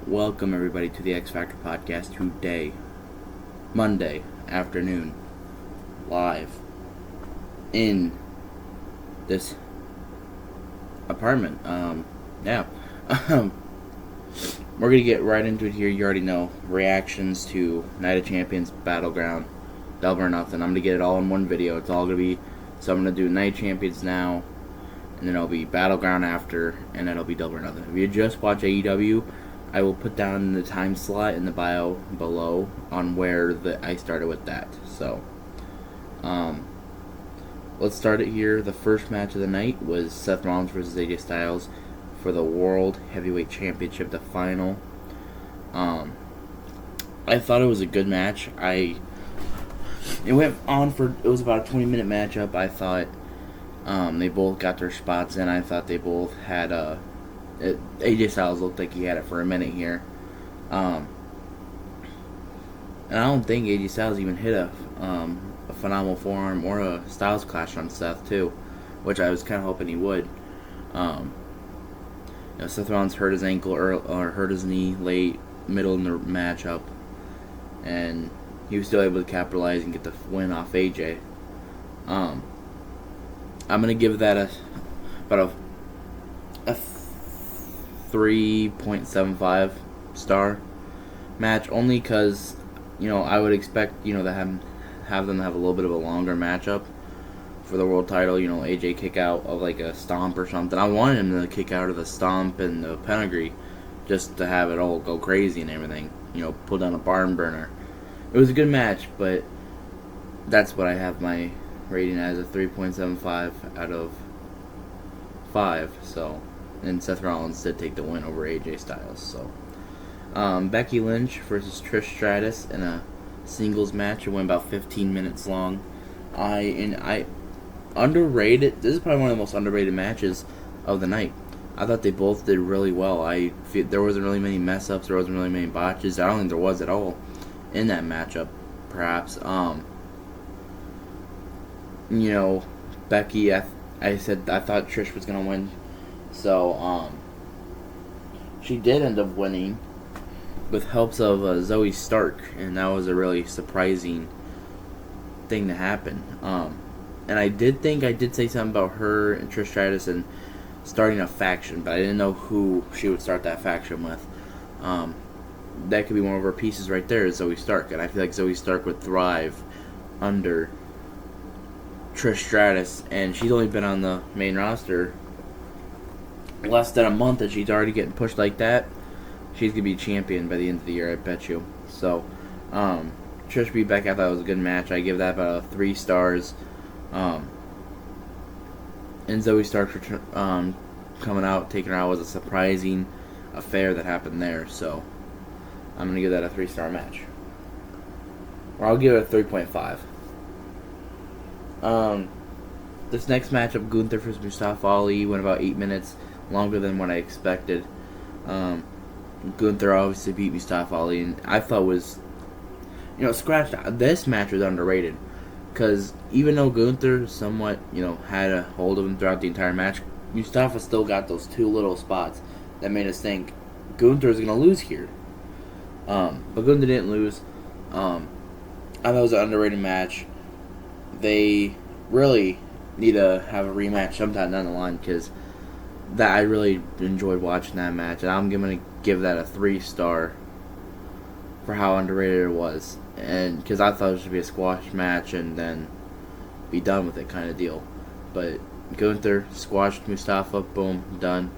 Welcome everybody to the X Factor podcast today, Monday afternoon, live in this apartment. We're gonna get right into it here. You already know reactions to Night of Champions, Battleground, Double or Nothing. I'm gonna get it all in one video. It's all gonna be. So I'm gonna do Night of Champions now, and then it'll be Battleground after, and then it'll be Double or Nothing. If you just watch AEW, I will put down the time slot in the bio below on where I started with that. So, let's start it here. The first match of the night was Seth Rollins versus AJ Styles for the World Heavyweight Championship, the final. I thought it was a good match. It was about a 20-minute matchup. I thought they both got their spots in. I thought they both had AJ Styles looked like he had it for a minute here. And I don't think AJ Styles even hit a phenomenal forearm or a Styles Clash on Seth too, which I was kind of hoping he would. Seth Rollins hurt his ankle or hurt his knee late, middle in the matchup, and he was still able to capitalize and get the win off AJ. I'm gonna give that about a 3.75 star match, only because I would expect to have them have a little bit of a longer matchup for the world title. AJ kick out of like a stomp or something. I wanted him to kick out of the stomp and the pedigree just to have it all go crazy and everything. Pull down a barn burner. It was a good match, but that's what I have my rating as, a 3.75 out of 5. So. And Seth Rollins did take the win over AJ Styles. So, Becky Lynch versus Trish Stratus in a singles match. It went about 15 minutes long. I underrated. This is probably one of the most underrated matches of the night. I thought they both did really well. There wasn't really many mess ups. There wasn't really many botches. I don't think there was at all in that matchup. Perhaps. Becky. I thought Trish was gonna win. So, she did end up winning with helps of Zoe Stark, and that was a really surprising thing to happen. And I did say something about her and Trish Stratus and starting a faction, but I didn't know who she would start that faction with. That could be one of her pieces right there, is Zoe Stark, and I feel like Zoe Stark would thrive under Trish Stratus, and she's only been on the main roster less than a month, and she's already getting pushed like that. She's gonna be champion by the end of the year, I bet you. So, Trish beat Becky. I thought it was a good match. I give that about 3 stars. And Zoe Stark coming out, taking her out, was a surprising affair that happened there. So, I'm gonna give that a 3-star match, or I'll give it a 3.5. This next matchup, Gunther versus Mustafa Ali, went about 8 minutes. Longer than what I expected. Gunther obviously beat Mustafa Ali, and I thought was, scratched out. This match was underrated, because even though Gunther somewhat, had a hold of him throughout the entire match, Mustafa still got those 2 little spots that made us think Gunther is going to lose here. But Gunther didn't lose. I thought it was an underrated match. They really need to have a rematch sometime down the line, because I really enjoyed watching that match, and I'm going to give that a 3-star for how underrated it was, and because I thought it should be a squash match and then be done with it kind of deal. But Gunther squashed Mustafa, boom, done.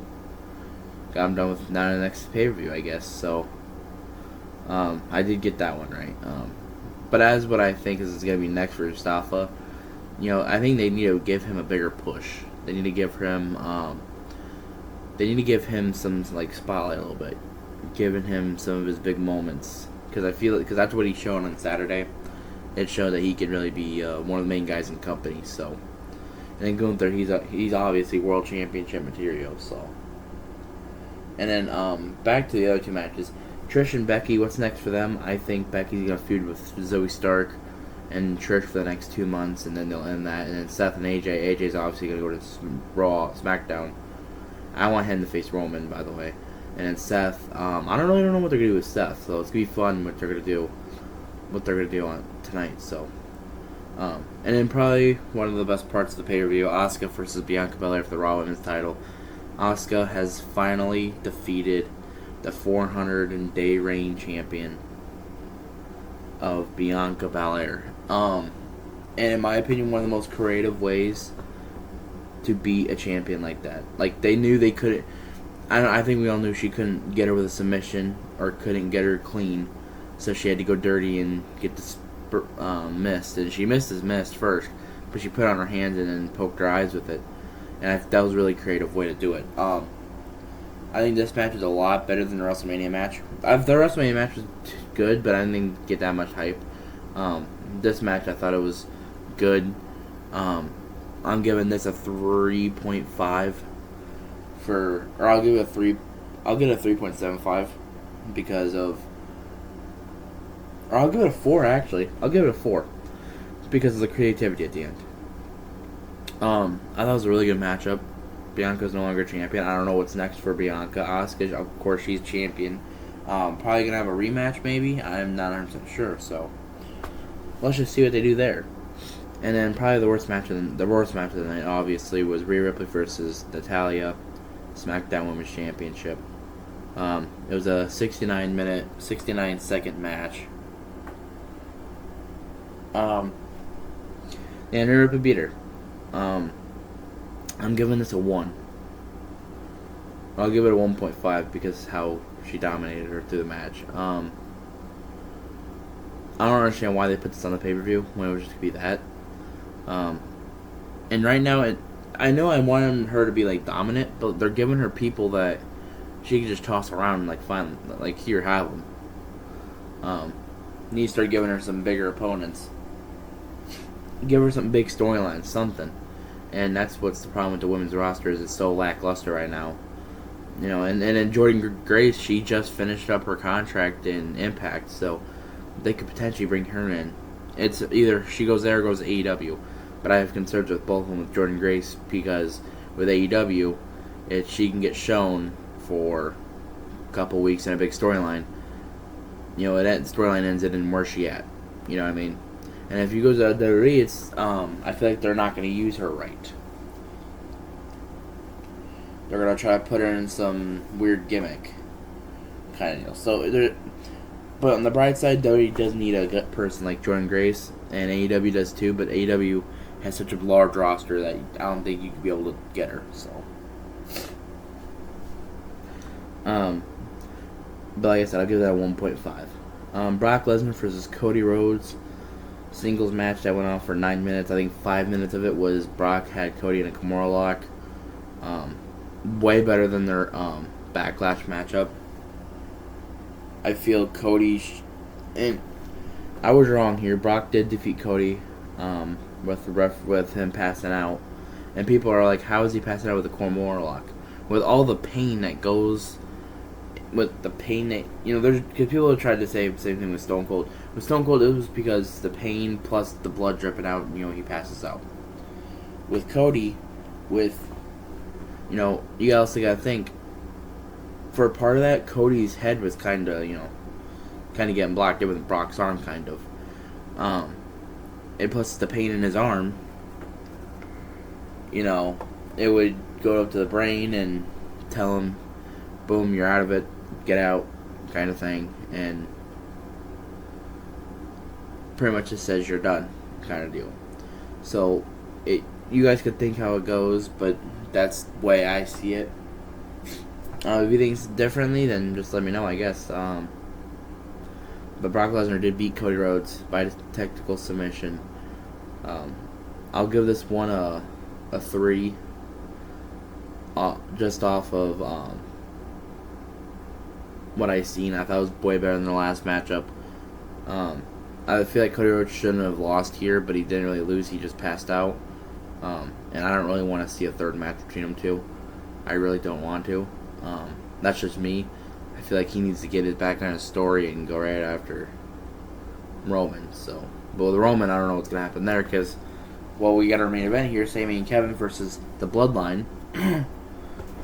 Got him done with now the next pay-per-view, I guess. So I did get that one right. But as what I think is going to be next for Mustafa, I think they need to give him a bigger push. They need to give him some spotlight a little bit, giving him some of his big moments, because that's what he showed on Saturday. It showed that he could really be one of the main guys in the company. So, and then Gunther, he's obviously world championship material. So, and then back to the other 2 matches, Trish and Becky. What's next for them? I think Becky's gonna feud with Zoe Stark and Trish for the next 2 months, and then they'll end that. And then Seth and AJ. AJ's obviously gonna go to Raw, SmackDown. I want him to face Roman, by the way. And then Seth, I don't really know what they're gonna do with Seth, so it's gonna be fun what they're gonna do on tonight. So, and then probably one of the best parts of the pay-per-view, Asuka versus Bianca Belair for the Raw Women's title. Asuka has finally defeated the 400-day reign champion of Bianca Belair. And in my opinion, one of the most creative ways to beat a champion like that. Like, they knew they couldn't. I think we all knew she couldn't get her with a submission or couldn't get her clean, so she had to go dirty and get this missed. And she missed his mist first, but she put it on her hands and then poked her eyes with it. And that was a really creative way to do it. I think this match is a lot better than the WrestleMania match. The WrestleMania match was good, but I didn't get that much hype. This match, I thought it was good. I'm giving this a 3.5 or I'll give it a 3.75 because of, or I'll give it a 4 actually. I'll give it a 4 because of the creativity at the end. I thought it was a really good matchup. Bianca's no longer champion. I don't know what's next for Bianca. Asuka, of course, she's champion. Probably gonna have a rematch, maybe. I'm not 100% sure. So let's just see what they do there. And then probably the worst match of the night, obviously, was Rhea Ripley versus Natalya, SmackDown Women's Championship. It was a 69-second match. And Rhea Ripley beat her. I'm giving this a 1. I'll give it a 1.5 because how she dominated her through the match. I don't understand why they put this on the pay-per-view when it was just going to be that. And right now, I know I wanted her to be like dominant, but they're giving her people that she can just toss around and like here, have them. Need to start giving her some bigger opponents. Give her some big storylines, something. And that's what's the problem with the women's roster, is it's so lackluster right now. You know, and then Jordan Grace, she just finished up her contract in Impact, so they could potentially bring her in. It's either she goes there or goes to AEW. But I have concerns with both of them with Jordan Grace because with AEW, she can get shown for a couple weeks in a big storyline. You know, that storyline ends it in where's she at. You know what I mean? And if you go to WWE, it's I feel like they're not going to use her right. They're going to try to put her in some weird gimmick kind of deal. So, but on the bright side, WWE does need a good person like Jordan Grace, and AEW does too. But AEW has such a large roster that I don't think you could be able to get her. So, but like I said, I'll give that a 1.5. Brock Lesnar versus Cody Rhodes. Singles match that went on for 9 minutes. I think 5 minutes of it was Brock had Cody in a Kimura lock. Way better than their Backlash matchup. I feel Cody, and I was wrong here. Brock did defeat Cody with him passing out, and people are like, "How is he passing out with a Kimura lock?" With all the pain that goes. With the pain that, because people have tried to say the same thing with Stone Cold. With Stone Cold, it was because the pain plus the blood dripping out, he passes out. With Cody, you also gotta think, for a part of that, Cody's head was kind of getting blocked in with Brock's arm, kind of. And plus the pain in his arm, it would go up to the brain and tell him, boom, you're out of it, get out, kind of thing, and pretty much just says you're done, kind of deal. So, you guys could think how it goes, but that's the way I see it. If you think differently, then just let me know, I guess. But Brock Lesnar did beat Cody Rhodes by technical submission. I'll give this one a 3, just off of what I seen. I thought it was way better than the last matchup. I feel like Cody Rhodes shouldn't have lost here, but he didn't really lose. He just passed out. And I don't really want to see a third match between them two. I really don't want to. That's just me. I feel like he needs to get his back on his story and go right after Roman. But with Roman, I don't know what's going to happen there because, we got our main event here, Sami and Kevin versus the Bloodline.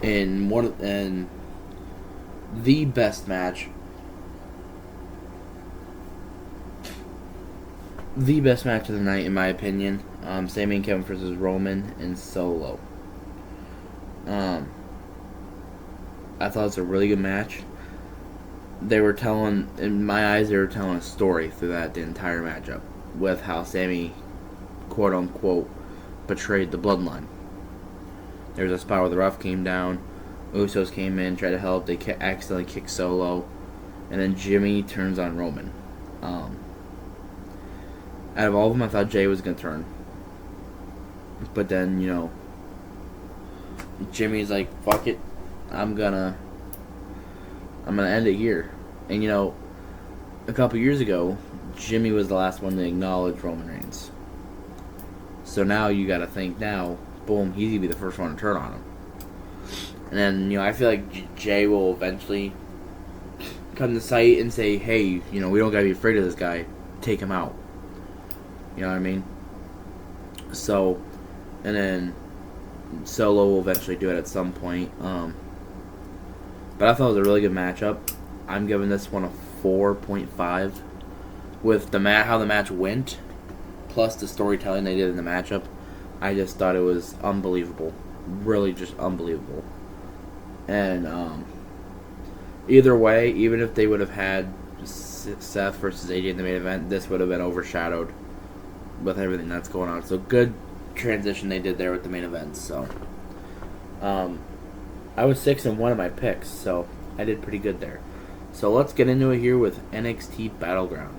And the best match. The best match of the night, in my opinion. Sami and Kevin versus Roman and Solo. I thought it was a really good match. They were telling, in my eyes, they were telling a story through the entire matchup with how Sami, quote unquote, betrayed the bloodline. There was a spot where the ref came down, Usos came in, tried to help, they accidentally kicked Solo, and then Jimmy turns on Roman. Out of all of them, I thought Jay was going to turn. But then, Jimmy's like, fuck it, I'm gonna end it here. And a couple years ago, Jimmy was the last one to acknowledge Roman Reigns. So now you gotta think boom, he's gonna be the first one to turn on him. And then, I feel like Jay will eventually come to sight and say, hey, we don't gotta be afraid of this guy. Take him out. You know what I mean? So, and then Solo will eventually do it at some point. But I thought it was a really good matchup. I'm giving this one a 4.5. With how the match went, plus the storytelling they did in the matchup, I just thought it was unbelievable. Really just unbelievable. And either way, even if they would have had Seth versus AJ in the main event, this would have been overshadowed with everything that's going on. So good transition they did there with the main event. So I was 6-1 in my picks, so I did pretty good there. So let's get into it here with NXT Battleground.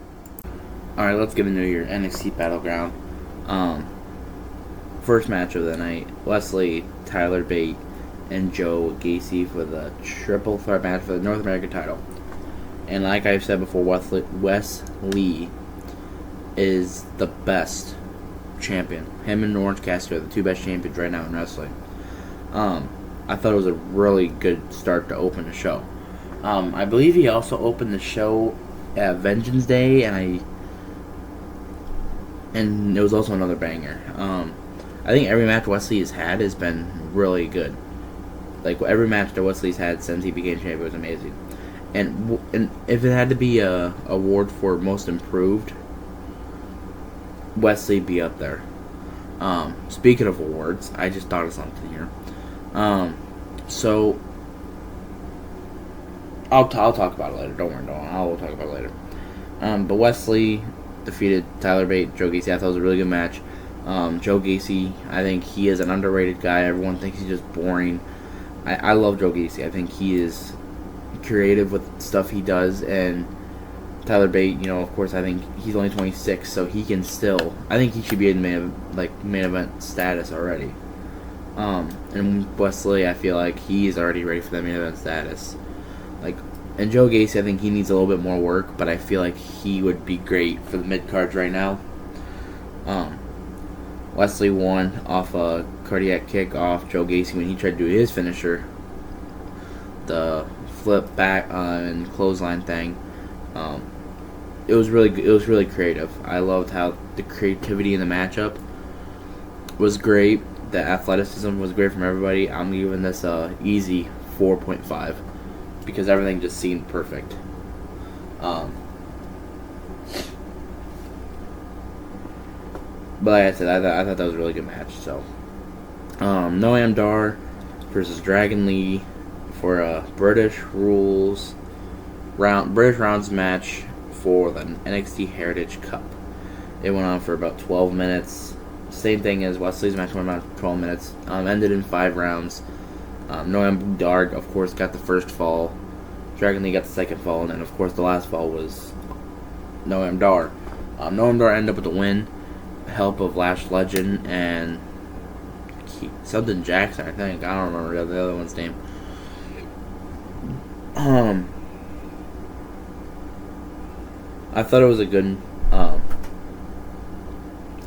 Alright, let's get into it here. NXT Battleground. First match of the night, Wesley, Tyler Bate, and Joe Gacy for the triple threat match for the North American title. And like I've said before, Wesley is the best champion. Him and Orange Cassidy are the two best champions right now in wrestling. I thought it was a really good start to open the show. I believe he also opened the show at Vengeance Day, and it was also another banger. I think every match Wesley has had has been really good. Like every match that Wesley's had since he became champion was amazing. And if it had to be a award for most improved, Wesley'd be up there. Speaking of awards, I just thought of something here. So I'll talk about it later. Don't worry, I'll talk about it later. But Wesley defeated Tyler Bate, Joe Gacy. I thought it was a really good match. Joe Gacy, I think he is an underrated guy. Everyone thinks he's just boring. I love Joe Gacy. I think he is creative with stuff he does, and Tyler Bate, of course, I think he's only 26, so he can still. I think he should be in main event status already. And Wesley, I feel like he is already ready for the main event status. And Joe Gacy, I think he needs a little bit more work, but I feel like he would be great for the mid cards right now. Wesley won off a cardiac kick off Joe Gacy when he tried to do his finisher, the flip back and clothesline thing. It was really creative. I loved how the creativity in the matchup was great. The athleticism was great from everybody. I'm giving this a easy 4.5 because everything just seemed perfect. But like I said, I thought that was a really good match. So, Noam Dar versus Dragon Lee for a British rounds match for the NXT Heritage Cup. It went on for about 12 minutes. Same thing as Wesley's match, went on 12 minutes. Ended in 5 rounds. Noam Dar, of course, got the first fall. Dragon Lee got the second fall, and then, of course, the last fall was Noam Dar. Noam Dar ended up with the win. Help of Lash Legend and something Jackson, I think. I don't remember the other one's name. I thought it was a good. I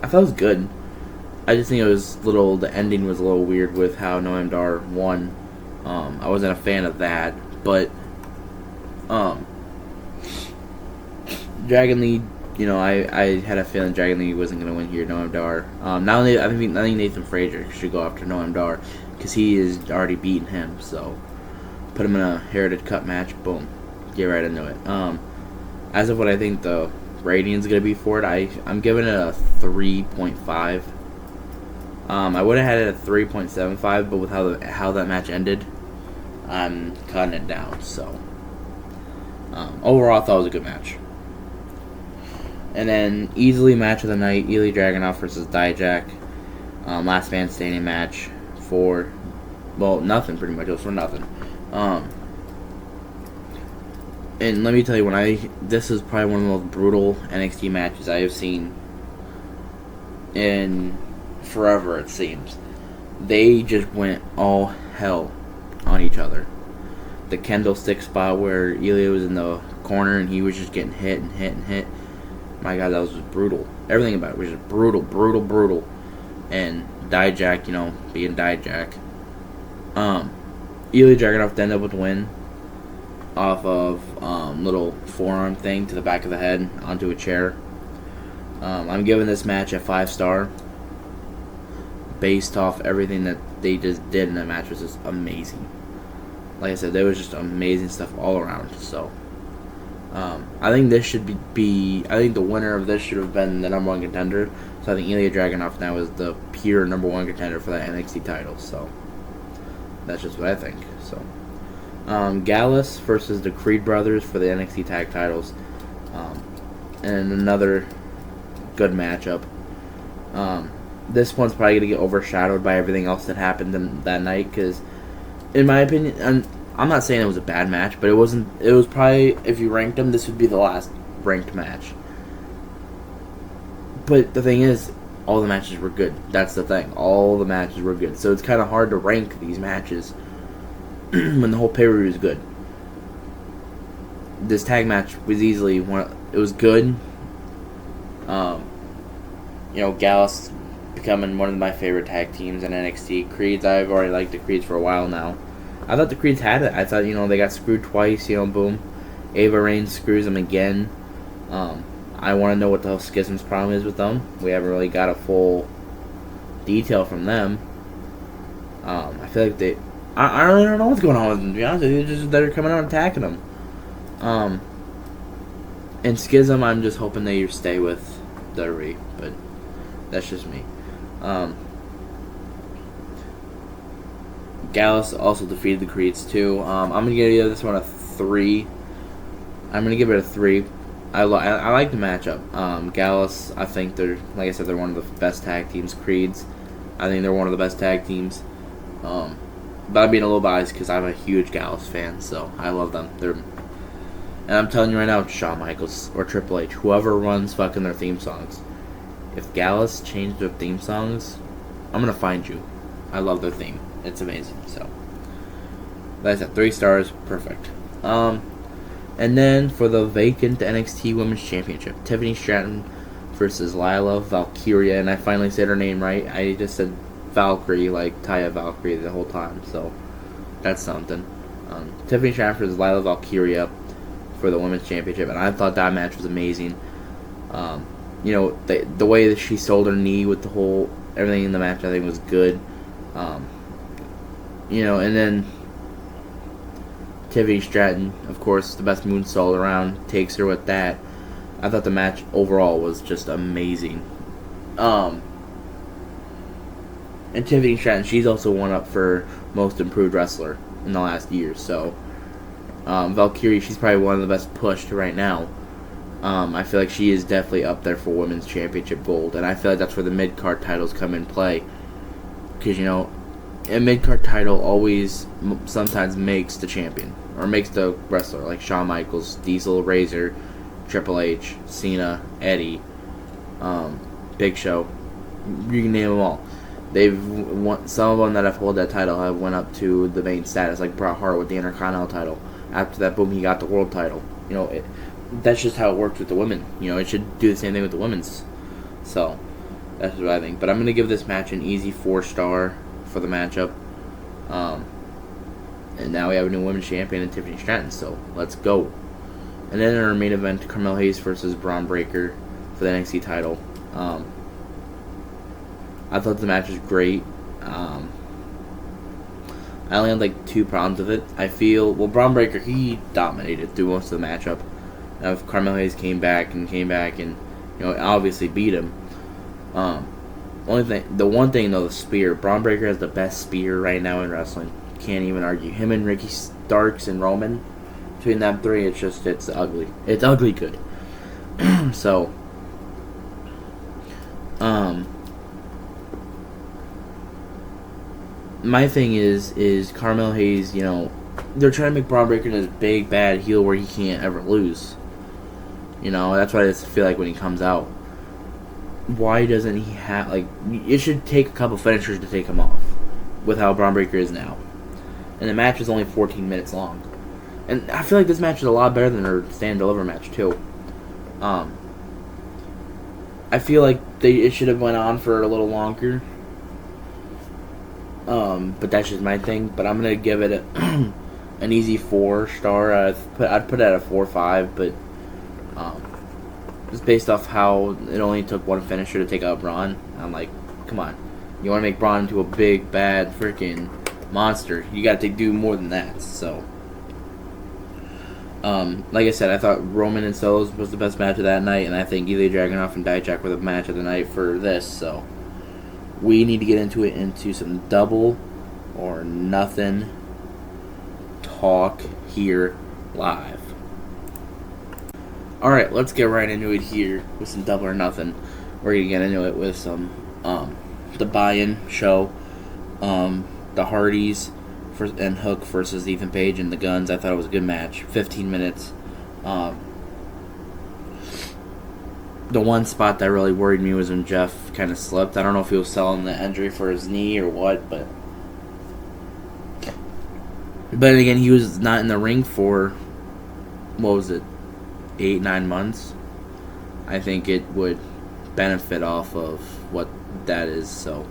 thought it was good. I just think it was the ending was a little weird with how Noam Dar won. I wasn't a fan of that, but Dragon Lee. I had a feeling Dragon Lee wasn't going to win here. Noam Dar. I think Nathan Frazier should go after Noam Dar because he has already beaten him. So, put them in a Heritage Cup match. Boom, get right into it. As of what I think the rating is going to be for it, I'm giving it a 3.5. I would have had it at 3.75, but with how that match ended, I'm cutting it down. So overall, I thought it was a good match. And then easily match of the night: Ilya Dragunov versus Dijak. Last man standing match for, well, nothing pretty much. It was for nothing. And let me tell you, this is probably one of the most brutal NXT matches I have seen in forever, it seems. They just went all hell on each other. The kendo stick spot where Ilya was in the corner and he was just getting hit and hit and hit. My God, that was just brutal. Everything about it was just brutal, brutal, brutal. And Dijak, being Dijak. Ilya Dragunov ended up with the win off of little forearm thing to the back of the head onto a chair. I'm giving this match a 5-star based off everything that they just did in that match. Was just amazing. Like I said, there was just amazing stuff all around. So I think this should be I think the winner of this should have been the number one contender. So I think Ilya Dragunov now is the pure number one contender for that NXT title. So that's just what I think. So Gallus versus the Creed brothers for the NXT tag titles, and another good matchup. This one's probably gonna get overshadowed by everything else that happened that night, because in my opinion, and I'm not saying it was a bad match, but it wasn't. It was probably, if you ranked them, this would be the last ranked match. But the thing is, all the matches were good. That's the thing. All the matches were good. So it's kind of hard to rank these matches when the whole pay-per-view is good. This tag match was easily one. It was good. Gallus becoming one of my favorite tag teams in NXT. Creeds, I've already liked the Creeds for a while now. I thought the Creeds had it. I thought, they got screwed twice, boom. Ava Raine screws them again. I want to know what the hell Schism's problem is with them. We haven't really got a full detail from them. I feel like I really don't know what's going on with them, to be honest with you. They're coming out and attacking them. And Schism, I'm just hoping they stay with WWE, but that's just me. Gallus also defeated the Creeds too. I'm gonna give this one a 3. I'm gonna give it a 3. I like the matchup. Gallus, I think they're one of the best tag teams. Creeds, I think they're one of the best tag teams. But I'm being a little biased because I'm a huge Gallus fan, so I love them. And I'm telling you right now, Shawn Michaels or Triple H, whoever runs fucking their theme songs, if Gallus changed their theme songs, I'm gonna find you. I love their theme. It's amazing. So, like I said, 3 stars, perfect. And then for the vacant NXT Women's Championship, Tiffany Stratton versus Lila Valkyria, and I finally said her name right. I just said Valkyrie, like Taya Valkyrie, the whole time, so that's something. Tiffany Stratton versus Lila Valkyria for the Women's Championship, and I thought that match was amazing. The way that she sold her knee with everything in the match, I think was good. And then Tiffany Stratton, of course, the best moonsault around, takes her with that. I thought the match overall was just amazing. And Tiffany Stratton, she's also won up for Most Improved Wrestler in the last year. So, Valkyrie, she's probably one of the best pushed right now. I feel like she is definitely up there for Women's Championship gold. And I feel like that's where the mid-card titles come in play. Because, a mid-card title always sometimes makes the champion. Or makes the wrestler. Like Shawn Michaels, Diesel, Razor, Triple H, Cena, Eddie, Big Show. You can name them all. Some of them that have held that title have went up to the main status, like Bret Hart with the Intercontinental title. After that, boom, he got the world title. That's just how it works with the women. It should do the same thing with the women's. So, that's what I think. But I'm going to give this match an easy 4-star for the matchup. And now we have a new women's champion in Tiffany Stratton, so let's go. And then in our main event, Carmelo Hayes versus Braun Breaker for the NXT title. I thought the match was great. I only had like 2 problems with it. I feel, well, Braun Breaker, he dominated through most of the matchup. If Carmelo Hayes came back and obviously beat him. The one thing though, the spear. Braun Breaker has the best spear right now in wrestling. Can't even argue. Him and Ricky Starks and Roman, between them 3, it's ugly. It's ugly good. So, my thing is Carmelo Hayes, they're trying to make Braun Breaker this big bad heel where he can't ever lose. That's what I just feel like when he comes out. Why doesn't he have, it should take a couple finishers to take him off with how Braun Breaker is now. And the match is only 14 minutes long. And I feel like this match is a lot better than her stand deliver match too. I feel like it should have went on for a little longer. But that's just my thing. But I'm gonna give it an easy 4-star. I'd put it at a 4-5, but just based off how it only took one finisher to take out Braun, I'm like, come on, you want to make Braun into a big bad freaking monster? You got to do more than that. So, like I said, I thought Roman and Solos was the best match of that night, and I think Ilya Dragunov and Dijak were the match of the night for this. So, we need to get into some double or nothing talk here live. Alright, let's get right into it here with some double or nothing. We're going to get into it with some the buy-in show. The Hardys and Hook versus Ethan Page and the Guns. I thought it was a good match. 15 minutes. The one spot that really worried me was when Jeff kind of slipped. I don't know if he was selling the injury for his knee or what, but again, he was not in the ring for, what was it, 8-9 months. I think it would benefit off of what that is. So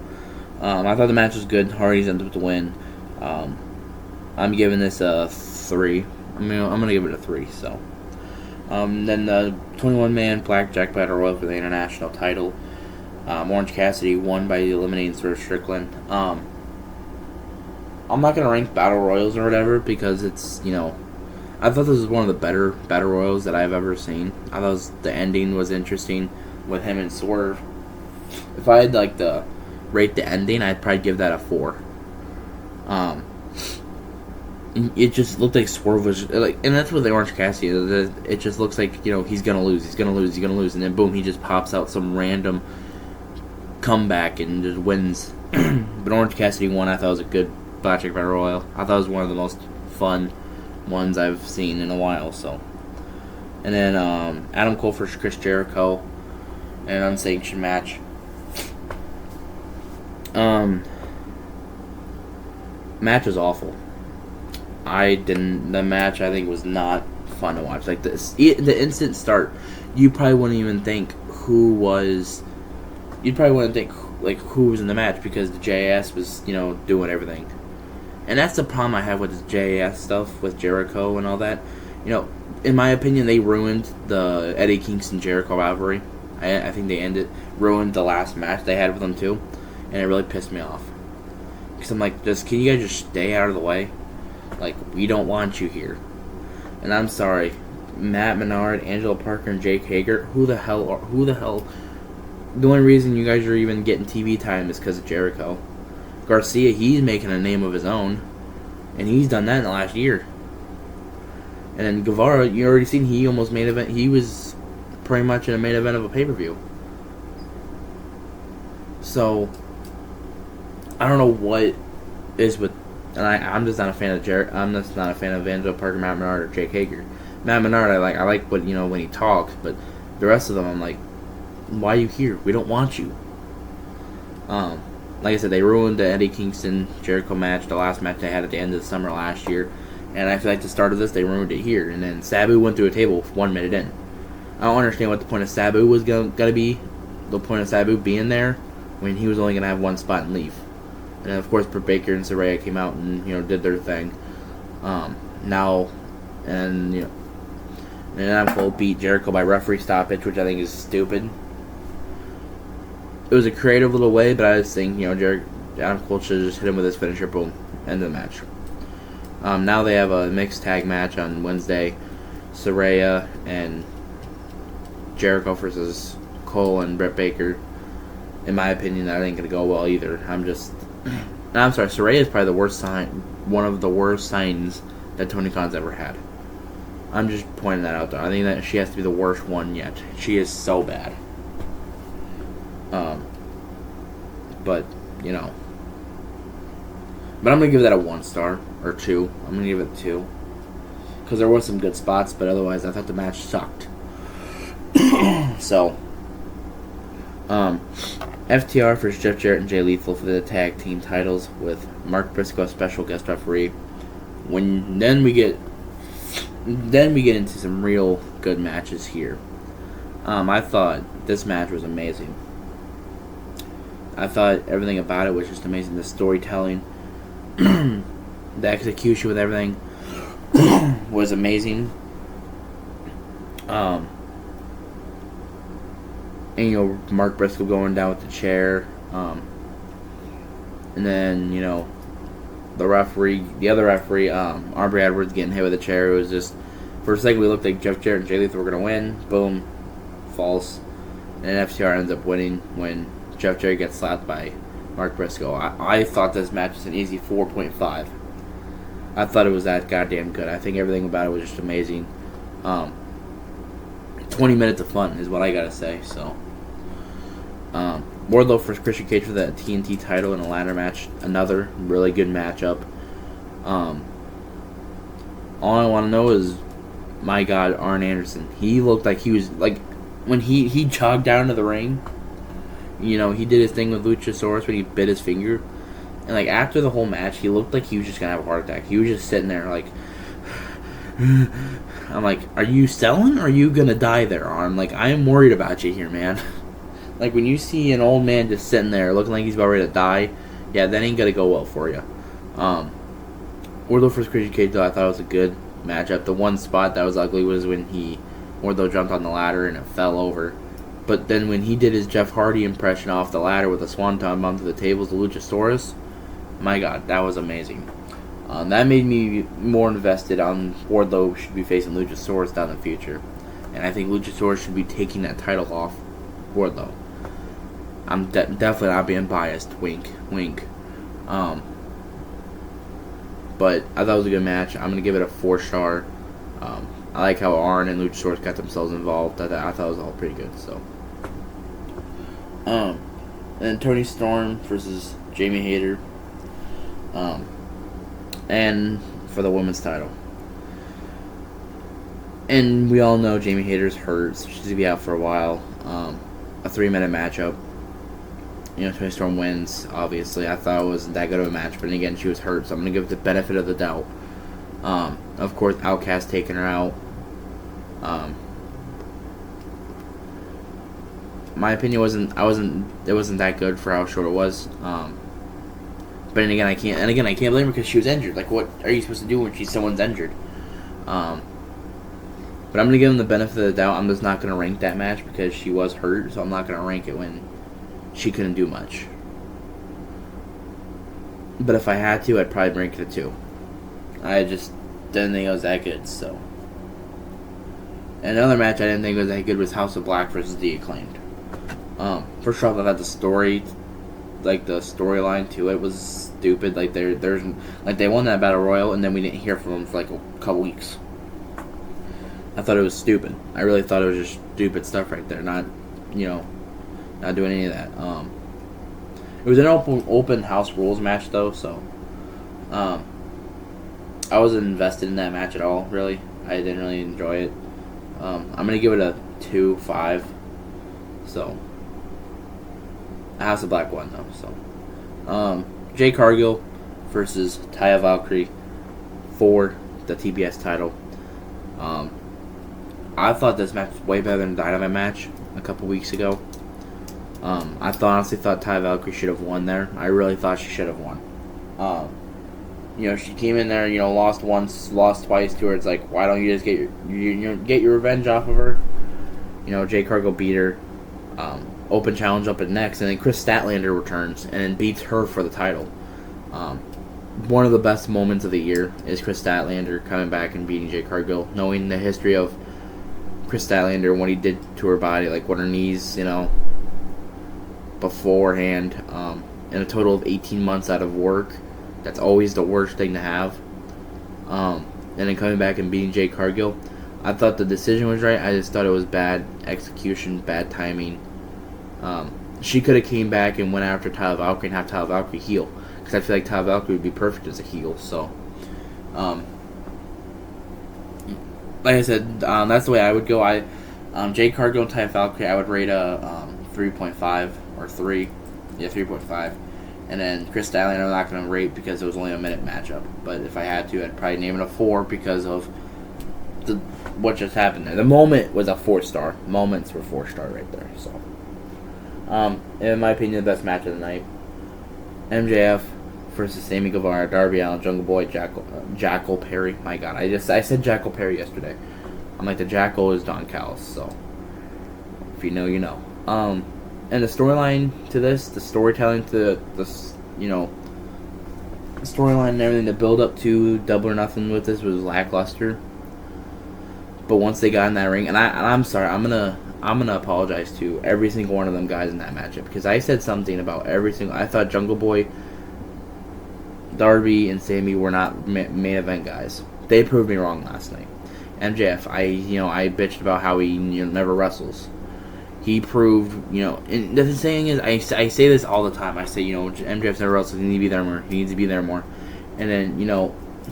I thought the match was good. Hardys ended up with the win. I'm giving this a 3. I'm gonna give it a 3. So then the 21-man Blackjack Battle Royal for the international title. Orange Cassidy won by eliminating Swerve Strickland. I'm not gonna rank battle royals or whatever because it's I thought this was one of the better battle royals that I've ever seen. I thought the ending was interesting with him and Swerve. If I had to rate the ending, I'd probably give that a 4. It just looked like Swerve was and that's what the Orange Cassidy is. It just looks like he's gonna lose, and then boom, he just pops out some random comeback and just wins. But Orange Cassidy won. I thought it was a good Blackjack Battle Royal. I thought it was one of the most fun ones I've seen in a while. So, and then Adam Cole versus Chris Jericho, an unsanctioned match. Match was awful. The match I think was not fun to watch. Like the instant start, you probably wouldn't even think who was. You'd probably wouldn't think who was in the match because the JAS was doing everything. And that's the problem I have with this JAS stuff with Jericho and all that. In my opinion, they ruined the Eddie Kingston Jericho rivalry. I think they ruined the last match they had with them too, and it really pissed me off. Because I'm like, can you guys just stay out of the way? We don't want you here. And I'm sorry, Matt Menard, Angela Parker, and Jake Hager. Who the hell? The only reason you guys are even getting TV time is because of Jericho. Garcia, he's making a name of his own, and he's done that in the last year. And then Guevara, you already seen he almost main event. He was pretty much in a main event of a pay-per-view. So I don't know what is with, and I'm just not a fan of I'm just not a fan of Angela Parker, Matt Menard, or Jake Hager. Matt Menard, I like what when he talks, but the rest of them, I'm like, why are you here? We don't want you. Like I said, they ruined the Eddie Kingston Jericho match, the last match they had at the end of the summer last year, and I feel like the start of this they ruined it here. And then Sabu went through a table 1 minute in. I don't understand what the point of Sabu was gonna be. The point of Sabu being there when he was only gonna have one spot and leave. And then of course, Britt Baker and Saraya came out and did their thing. And Adam Cole beat Jericho by referee stoppage, which I think is stupid. It was a creative little way, but I just think Adam Cole should have just hit him with his finisher, boom, End of the match. Now they have a mixed tag match on Wednesday. Saraya and Jericho versus Cole and Britt Baker. In my opinion, that ain't gonna go well either. I'm sorry. Saraya is probably the worst one of the worst signs that Tony Khan's ever had. I'm just pointing that out there. I think that she has to be the worst one yet. She is so bad. But you know. But I'm gonna give that a 1 star or 2. I'm gonna give it 2 because there was some good spots, but otherwise I thought the match sucked. So, FTR versus Jeff Jarrett and Jay Lethal for the tag team titles with Mark Briscoe as special guest referee. Then we get into some real good matches here. I thought this match was amazing. I thought everything about it was just amazing. The storytelling, the execution with everything was amazing. And you know, Mark Briscoe going down with the chair, and then you know, the other referee, Aubrey Edwards getting hit with a chair. It was just, for a second we looked like Jeff Jarrett and Jay Lethal were gonna win. Boom, false, and FTR ends up winning when Jeff Jarrett gets slapped by Mark Briscoe. I thought this match was an easy 4.5. I thought it was that goddamn good. I think everything about it was just amazing. 20 minutes of fun is what I gotta say. So, Wardlow versus Christian Cage for the TNT title in a ladder match. Another really good matchup. All I want to know is, my God, Arn Anderson. He looked like he was like when he jogged down to the ring. You know, he did his thing with Luchasaurus when he bit his finger. And, like, after the whole match, he looked like he was just going to have a heart attack. He was just sitting there, like... I'm like, are you selling or are you going to die there, Arn? Like, I am worried about you here, man. Like, when you see an old man just sitting there looking like he's about ready to die, yeah, that ain't going to go well for you. Wardlow vs. Christian Cage, though, I thought it was a good matchup. The one spot that was ugly was when Wardlow jumped on the ladder and it fell over. But then when he did his Jeff Hardy impression off the ladder with a swanton bomb to the tables, the Luchasaurus, my God, that was amazing. That made me more invested on Wardlow should be facing Luchasaurus down the future. And I think Luchasaurus should be taking that title off Wardlow. I'm definitely not being biased. Wink, wink. But I thought it was a good match. I'm going to give it a 4-star. I like how Arn and Luchasaurus got themselves involved. I thought it was all pretty good. So, and then Toni Storm versus Jamie Hayter, and for the women's title. And we all know Jamie Hayter's hurt, so she's gonna be out for a while. A 3-minute matchup. You know, Toni Storm wins. Obviously, I thought it wasn't that good of a match, but again, she was hurt, so I'm gonna give it the benefit of the doubt. Of course, Outcast taking her out. My opinion wasn't that good for how short it was. But then again, I can't blame her because she was injured. Like, what are you supposed to do when someone's injured? But I'm gonna give them the benefit of the doubt. I'm just not gonna rank that match because she was hurt, so I'm not gonna rank it when she couldn't do much. But if I had to, I'd probably rank it a 2. I just didn't think it was that good. So, and another match I didn't think was that good was House of Black versus The Acclaimed. First off, I thought the storyline to it was stupid. Like they won that battle royal, and then we didn't hear from them for like a couple weeks. I thought it was stupid. I really thought it was just stupid stuff right there. Not doing any of that. It was an open house rules match though, so I wasn't invested in that match at all. Really, I didn't really enjoy it. I'm gonna give it a 2.5. So, House of Black won though. So, Jay Cargill versus Taya Valkyrie for the TBS title. I thought this match was way better than the Dynamite match a couple weeks ago. I honestly thought Taya Valkyrie should have won there. I really thought she should have won. She came in there, lost once, lost twice to her. It's like, why don't you just get your revenge off of her? Jay Cargill beat her. Open challenge up at next, and then Chris Statlander returns and then beats her for the title. one of the best moments of the year is Chris Statlander coming back and beating Jade Cargill, knowing the history of Chris Statlander and what he did to her body, like what her knees, beforehand, and a total of 18 months out of work. That's always the worst thing to have. And then coming back and beating Jade Cargill, I thought the decision was right. I just thought it was bad execution, bad timing. She could have came back and went after Tyler Valkyrie and have Tyler Valkyrie heel, because I feel like Tyler Valkyrie would be perfect as a heel. So, like I said, that's the way I would go. Jade Cargill and Tyler Valkyrie, I would rate a 3.5 or 3. Yeah, 3.5. And then Chris Statlander, I'm not going to rate because it was only a minute matchup. But if I had to, I'd probably name it a 4 because of what just happened there. The moment was a 4-star. Moments were 4-star right there. So, in my opinion, the best match of the night: MJF versus Sammy Guevara, Darby Allin, Jungle Boy, Jackal Perry. My God, I said Jackal Perry yesterday. I'm like, the Jackal is Don Callis. So, if you know, you know. And the storyline to this, the storytelling to this, the storyline and everything, the build up to Double or Nothing with this was lackluster. But once they got in that ring, and I'm sorry, I'm gonna apologize to every single one of them guys in that matchup, because I said something about every single. I thought Jungle Boy, Darby, and Sammy were not main event guys. They proved me wrong last night. MJF, I bitched about how he never wrestles. He proved, and the thing is, I say this all the time. I say, MJF's never wrestled. He needs to be there more. He needs to be there more. And then,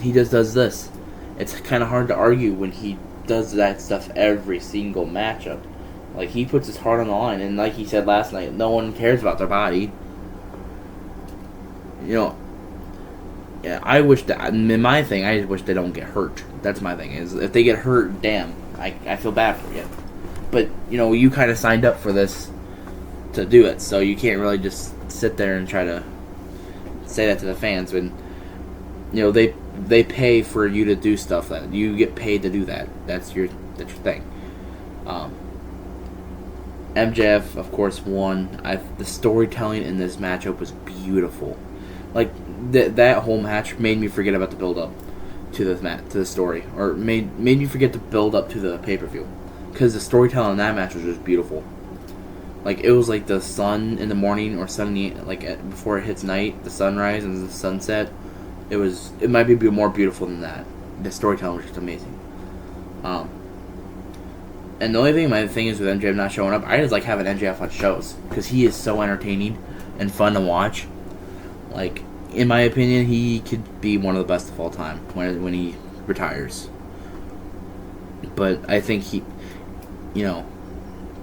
he just does this. It's kind of hard to argue when he does that stuff every single matchup. Like, he puts his heart on the line. And like he said last night, no one cares about their body. Yeah, I wish that, my thing, I wish they don't get hurt. That's my thing, is if they get hurt, damn, I feel bad for you. But, you kind of signed up for this to do it, so you can't really just sit there and try to say that to the fans when, they pay for you to do stuff that you get paid to do that. That's your thing. MJF, of course, won. The storytelling in this matchup was beautiful. Like, that whole match made me forget about the build-up to the story, or made me forget the build-up to the pay-per-view. Because the storytelling in that match was just beautiful. Like, it was like the sun in the morning, or before it hits night, the sunrise and the sunset. It might be more beautiful than that. The storytelling was just amazing. And the only thing, my thing is with MJF not showing up, I just like having MJF on shows, because he is so entertaining and fun to watch. Like, in my opinion, he could be one of the best of all time when he retires. But I think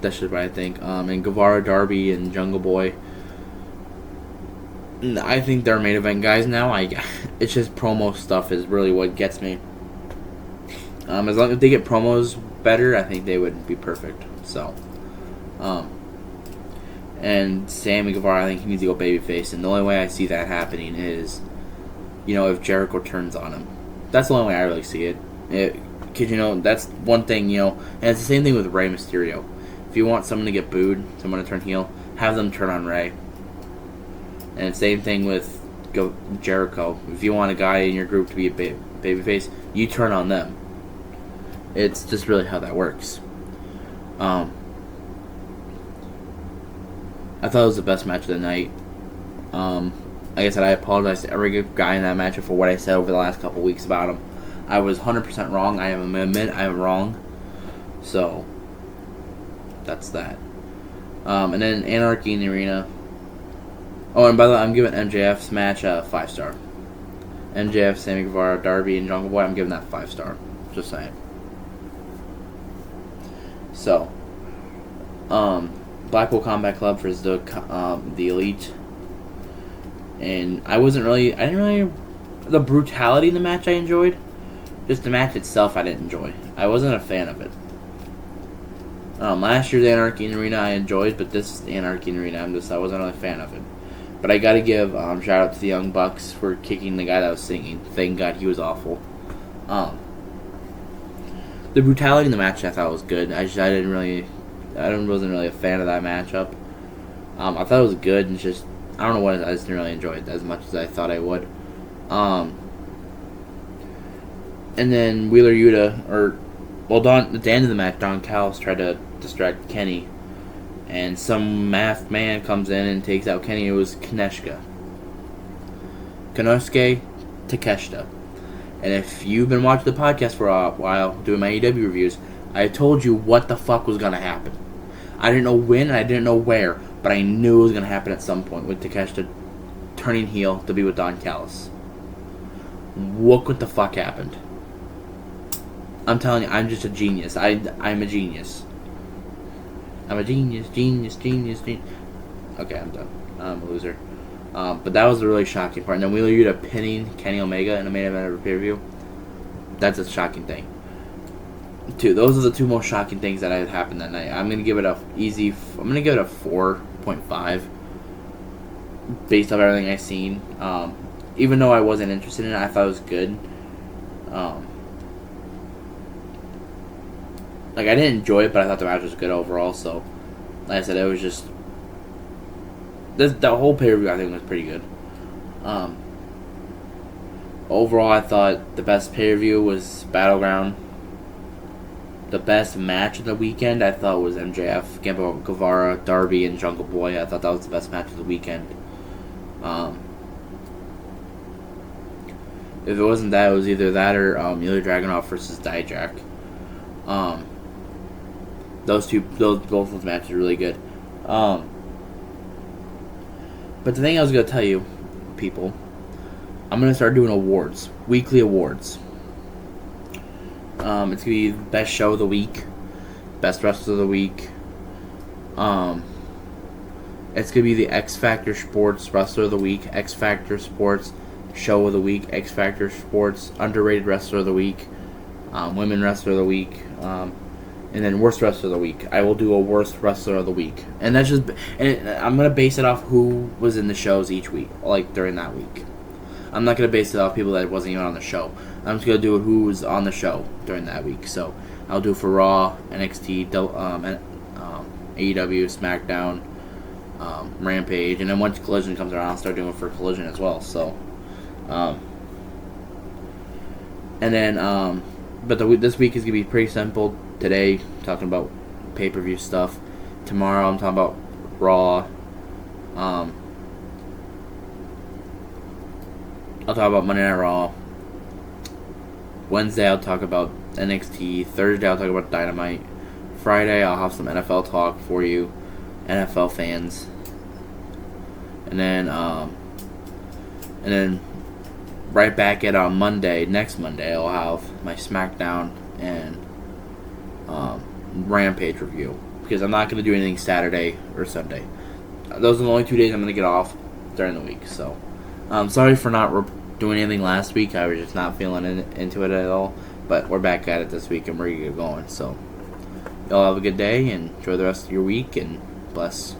that's just what I think. And Guevara, Darby, and Jungle Boy, I think they're main event guys now. It's just promo stuff is really what gets me. As long as they get promos better, I think they would be perfect. So, and Sammy Guevara, I think he needs to go babyface, and the only way I see that happening is, if Jericho turns on him. That's the only way I really see it. Because, that's one thing, and it's the same thing with Rey Mysterio. If you want someone to get booed, someone to turn heel, have them turn on Rey. And same thing with Jericho. If you want a guy in your group to be a babyface, you turn on them. It's just really how that works. I thought it was the best match of the night. Like I said, I apologize to every guy in that matchup for what I said over the last couple weeks about him. I was 100% wrong. I admit I am wrong. So, that's that. And then Anarchy in the Arena. Oh, and by the way, I'm giving MJF's match a 5-star. MJF, Sammy Guevara, Darby, and Jungle Boy, I'm giving that 5-star. Just saying. So, Blackpool Combat Club versus the Elite. And the brutality in the match I enjoyed. Just the match itself I didn't enjoy. I wasn't a fan of it. Last year's Anarchy in the Arena I enjoyed, but this Anarchy in the Arena I wasn't really a fan of it. But I gotta give shout out to the Young Bucks for kicking the guy that was singing. Thank God he was awful. The brutality in the match I thought was good. I wasn't really a fan of that matchup. I thought it was good, and I don't know what, I just didn't really enjoy it as much as I thought I would. And then Wheeler Yuta, at the end of the match, Don Callis tried to distract Kenny. And some masked man comes in and takes out Kenny. It was Konosuke Takeshita. And if you've been watching the podcast for a while, doing my AEW reviews, I told you what the fuck was going to happen. I didn't know when and I didn't know where, but I knew it was going to happen at some point with Takeshita turning heel to be with Don Callis. Look what the fuck happened. I'm telling you, I'm just a genius. I'm a genius. I'm a genius. Okay, I'm done. I'm a loser. But that was the really shocking part. And then Wheeler Yuta pinning Kenny Omega in a main event of a pay-per-view. That's a shocking thing. Those are the two most shocking things that had happened that night. I'm gonna give it a 4.5 based off everything I've seen. Even though I wasn't interested in it, I thought it was good. I didn't enjoy it, but I thought the match was good overall. So, like I said, it was just the whole pay-per-view I think was pretty good. Overall, I thought the best pay-per-view was Battleground. The best match of the weekend, I thought, was MJF, Gambo Guevara, Darby, and Jungle Boy. I thought that was the best match of the weekend. If it wasn't that, it was either that or Ilya Dragunov versus Dijak. Both those matches are really good. But the thing I was going to tell you, people, I'm going to start doing awards. Weekly awards. It's going to be best show of the week. Best wrestler of the week. It's going to be the X Factor Sports Wrestler of the Week. X Factor Sports Show of the Week. X Factor Sports Underrated Wrestler of the Week. Women Wrestler of the Week. And then Worst Wrestler of the Week. I will do a Worst Wrestler of the Week. And that's just... And I'm going to base it off who was in the shows each week. During that week. I'm not going to base it off people that wasn't even on the show. I'm just going to do it who was on the show during that week. So, I'll do for Raw, NXT, AEW, SmackDown, Rampage. And then once Collision comes around, I'll start doing it for Collision as well. So, and then, but this week is going to be pretty simple. Today, talking about pay-per-view stuff. Tomorrow, I'm talking about Raw. I'll talk about Monday Night Raw. Wednesday, I'll talk about NXT. Thursday, I'll talk about Dynamite. Friday, I'll have some NFL talk for you, NFL fans. And then right back at next Monday, I'll have my SmackDown and Rampage review, because I'm not going to do anything Saturday or Sunday. Those are the only 2 days I'm going to get off during the week. So, sorry for not doing anything last week. I was just not feeling into it at all. But we're back at it this week and we're going to get going. So, y'all have a good day and enjoy the rest of your week, and bless.